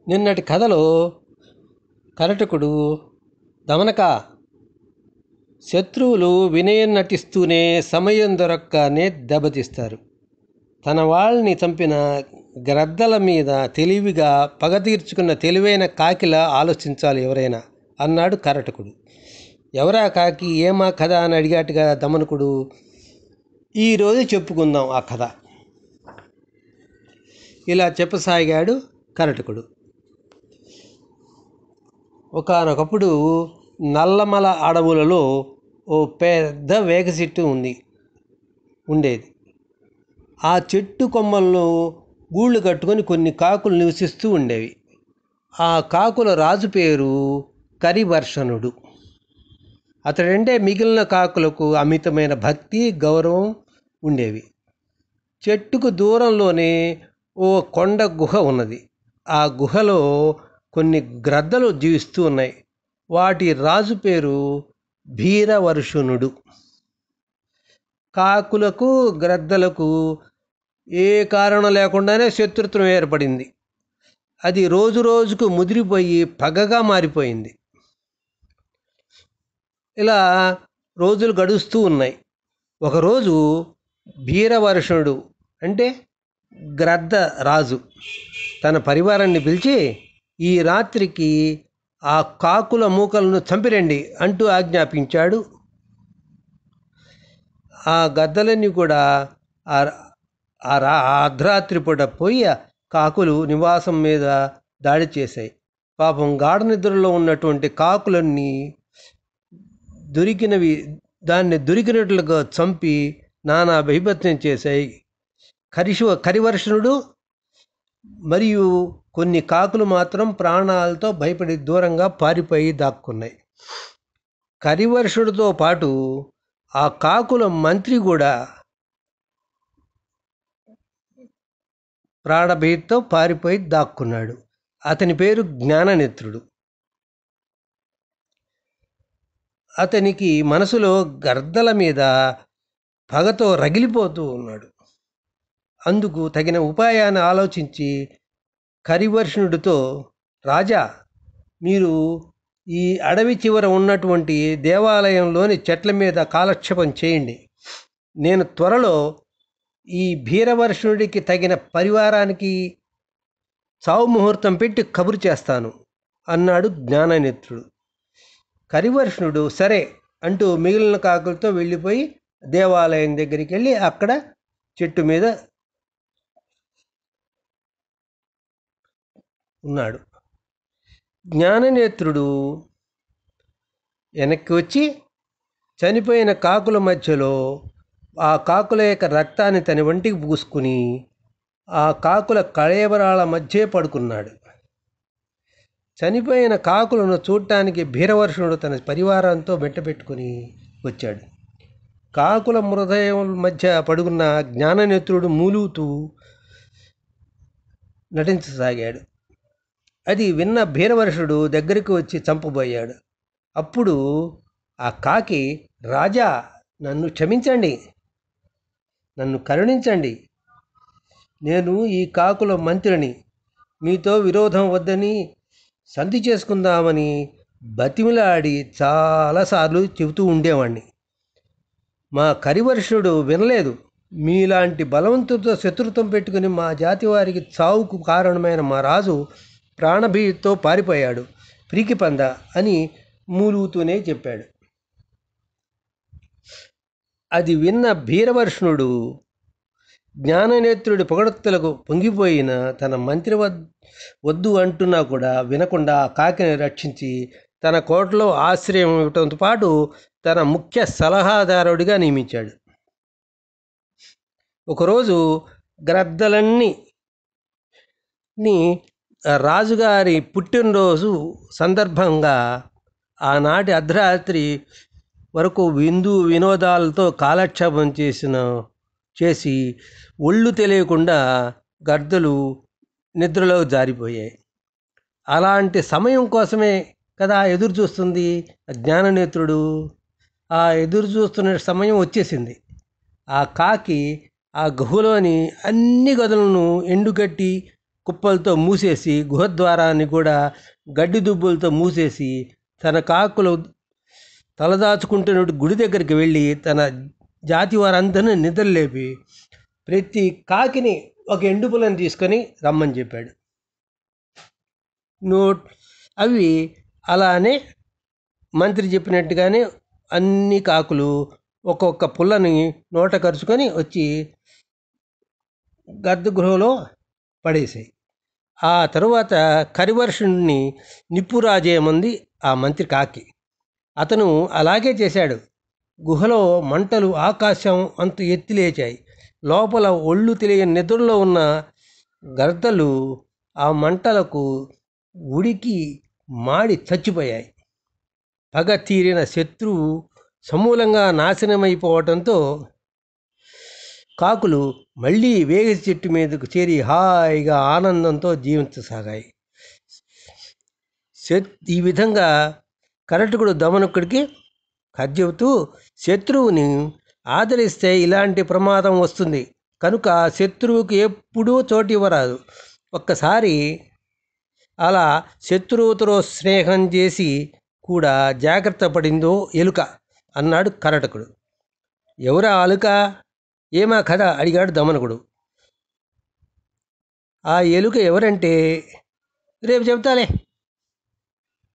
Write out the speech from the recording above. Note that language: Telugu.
నిన్నటి కథలో కరటకుడు దమనక శత్రువులు వినయం నటిస్తూనే సమయం దొరక్కనే దెబ్బతీస్తారు. తన వాళ్ళని చంపిన గ్రద్దల మీద తెలివిగా పగ తీర్చుకున్న తెలివైన కాకిలా ఆలోచించాలి ఎవరైనా అన్నాడు కరటకుడు. ఎవరా కాకి, ఏమా కథ అని అడిగాటుగా దమనకుడు. ఈరోజు చెప్పుకుందాం ఆ కథ. ఇలా చెప్పసాగాడు కరటకుడు. ఒకానొకప్పుడు నల్లమల అడవులలో ఓ పెద్ద వేగ చెట్టు ఉండేది. ఆ చెట్టు కొమ్మల్లో గూళ్ళు కట్టుకొని కొన్ని కాకులు నివసిస్తూ ఉండేవి. ఆ కాకుల రాజు పేరు కరివర్షణుడు. అతడంటే మిగిలిన కాకులకు అమితమైన భక్తి, గౌరవం ఉండేవి. చెట్టుకు దూరంలోనే ఓ కొండ గుహ ఉన్నది. ఆ గుహలో కొన్ని గ్రద్దలు జీవిస్తూ ఉన్నాయి. వాటి రాజు పేరు భీరవర్షునుడు. కాకులకు గ్రద్దలకు ఏ కారణం లేకుండానే శత్రుత్వం ఏర్పడింది. అది రోజు రోజుకు ముదిరిపోయి పగగా మారిపోయింది. ఇలా రోజులు గడుస్తూ ఉన్నాయి. ఒకరోజు భీరవర్షుడు అంటే గ్రద్ద రాజు తన పరివారాన్ని పిలిచి, ఈ రాత్రికి ఆ కాకుల మూకలను చంపిరండి అంటూ ఆజ్ఞాపించాడు. ఆ గద్దలన్నీ కూడా అర్ధరాత్రి పూట పోయి కాకులు నివాసం మీద దాడి చేశాయి. పాపం గాఢ నిద్రలో ఉన్నటువంటి కాకులన్నీ దాన్ని దొరికినట్లుగా చంపి నానా బీభత్సం చేశాయి. కరివర్షణుడు మరియు కొన్ని కాకులు మాత్రం ప్రాణాలతో భయపడి దూరంగా పారిపోయి దాక్కున్నాయి. కరివర్షుడితో పాటు ఆ కాకుల మంత్రి కూడా ప్రాణభీతితో పారిపోయి దాక్కున్నాడు. అతని పేరు జ్ఞాననేత్రుడు. అతనికి మనసులో గర్దల మీద పగతో రగిలిపోతూ ఉన్నాడు. అందుకు తగిన ఉపాయాన్ని ఆలోచించి కరివర్షణుడితో, రాజా, మీరు ఈ అడవి చివర ఉన్నటువంటి దేవాలయంలోని చెట్ల మీద కాలక్షేపం చేయండి. నేను త్వరలో ఈ భీరవర్షుడికి తగిన పరివారానికి చావు ముహూర్తం పెట్టి కబురు చేస్తాను అన్నాడు జ్ఞాననేత్రుడు. కరివర్షణుడు సరే అంటూ మిగిలిన కాకులతో వెళ్ళిపోయి దేవాలయం దగ్గరికి వెళ్ళి అక్కడ చెట్టు మీద ఉన్నాడు. జ్ఞాననేత్రుడు వెనక్కి వచ్చి చనిపోయిన కాకుల మధ్యలో ఆ కాకుల యొక్క రక్తాన్ని తన వంటికి పూసుకుని ఆ కాకుల కళేబరాల మధ్య పడుకున్నాడు. చనిపోయిన కాకులను చూడటానికి భీరవర్షుడు తన పరివారంతో వెంటబెట్టుకుని వచ్చాడు. కాకుల మృదయం మధ్య పడుకున్న జ్ఞాననేత్రుడు మూలుగుతూ నటించసాగాడు. అది విన్న భీరవర్షుడు దగ్గరికి వచ్చి చంపబోయాడు. అప్పుడు ఆ కాకి, రాజా, నన్ను క్షమించండి, నన్ను కరుణించండి, నేను ఈ కాకుల మంత్రిని, మీతో విరోధం వద్దని సంధి చేసుకుందామని బతిమిలాడి చాలాసార్లు చెబుతూ ఉండేవాణ్ణి. మా కరివర్షుడు వినలేదు. మీలాంటి బలవంతుడితో శత్రుత్వం పెట్టుకుని మా జాతి వారికి చావుకు కారణమైన మా రాజు ప్రాణభీతితో పారిపోయాడు, పిరికి పంద అని మూలుగుతూనే చెప్పాడు. అది విన్న భీరవర్షుడు జ్ఞాననేత్రుడి పొగడతలకు పొంగిపోయిన తన మంత్రి వద్దు అంటున్నా కూడా వినకుండా కాకిని రక్షించి తన కోటలో ఆశ్రయం ఇవ్వడంతో పాటు తన ముఖ్య సలహాదారుడిగా నియమించాడు. ఒకరోజు గ్రద్దలన్నీ రాజుగారి పుట్టినరోజు సందర్భంగా ఆనాటి అర్ధరాత్రి వరకు వినోదాలతో కాలక్షేపం చేసి ఒళ్ళు తెలియకుండా గద్దలు నిద్రలో జారిపోయాయి. అలాంటి సమయం కోసమే కదా ఎదురు చూస్తుంది జ్ఞాననేత్రుడు. ఆ ఎదురు చూస్తున్న సమయం వచ్చేసింది. ఆ కాకి ఆ గుహలోని అన్ని గదులను ఎండుగట్టి కుప్పలతో మూసేసి, గుహద్వారాన్ని కూడా గడ్డి దుబ్బులతో మూసేసి, తన కాకులు తలదాచుకుంటున్న గుడి దగ్గరికి వెళ్ళి తన జాతి వారందరినీ నిద్రలేపి ప్రతి కాకిని ఒక ఎండుపులను తీసుకొని రమ్మని చెప్పాడు. అవి అలానే మంత్రి చెప్పినట్టుగానే అన్ని కాకులు ఒక్కొక్క పుల్లని నోట కరుచుకొని వచ్చి గర్భగృహలో పడేసాయి. ఆ తరువాత కరివర్షుణ్ణి నిప్పురాజేయమంది ఆ మంత్రి కాకి. అతను అలాగే చేశాడు. గుహలో మంటలు ఆకాశం అంత ఎత్తి లేచాయి. లోపల ఒళ్ళు తెలియని నిద్రలో ఉన్న గర్దలు ఆ మంటలకు ఉడికి మాడి చచ్చిపోయాయి. పగ తీరిన శత్రువు సమూలంగా నాశనమైపోవడంతో కాకులు మళ్ళీ వేగ చెట్టు మీదకు చేరి హాయిగా ఆనందంతో జీవించసాగాయి. ఈ విధంగా కరటకుడు దమనకుడికి కథ చెబుతూ, శత్రువుని ఆదరిస్తే ఇలాంటి ప్రమాదం వస్తుంది కనుక శత్రువుకి ఎప్పుడూ చోటు ఇవ్వరాదు. ఒక్కసారి అలా శత్రువుతో స్నేహం చేసి కూడా జాగ్రత్త పడిందో ఎలుక అన్నాడు కరటకుడు. ఎవరా అలుక, ఏమా కథ అడిగాడు దమనకుడు. ఆ ఎలుక ఎవరంటే రేపు చెబుతాలే.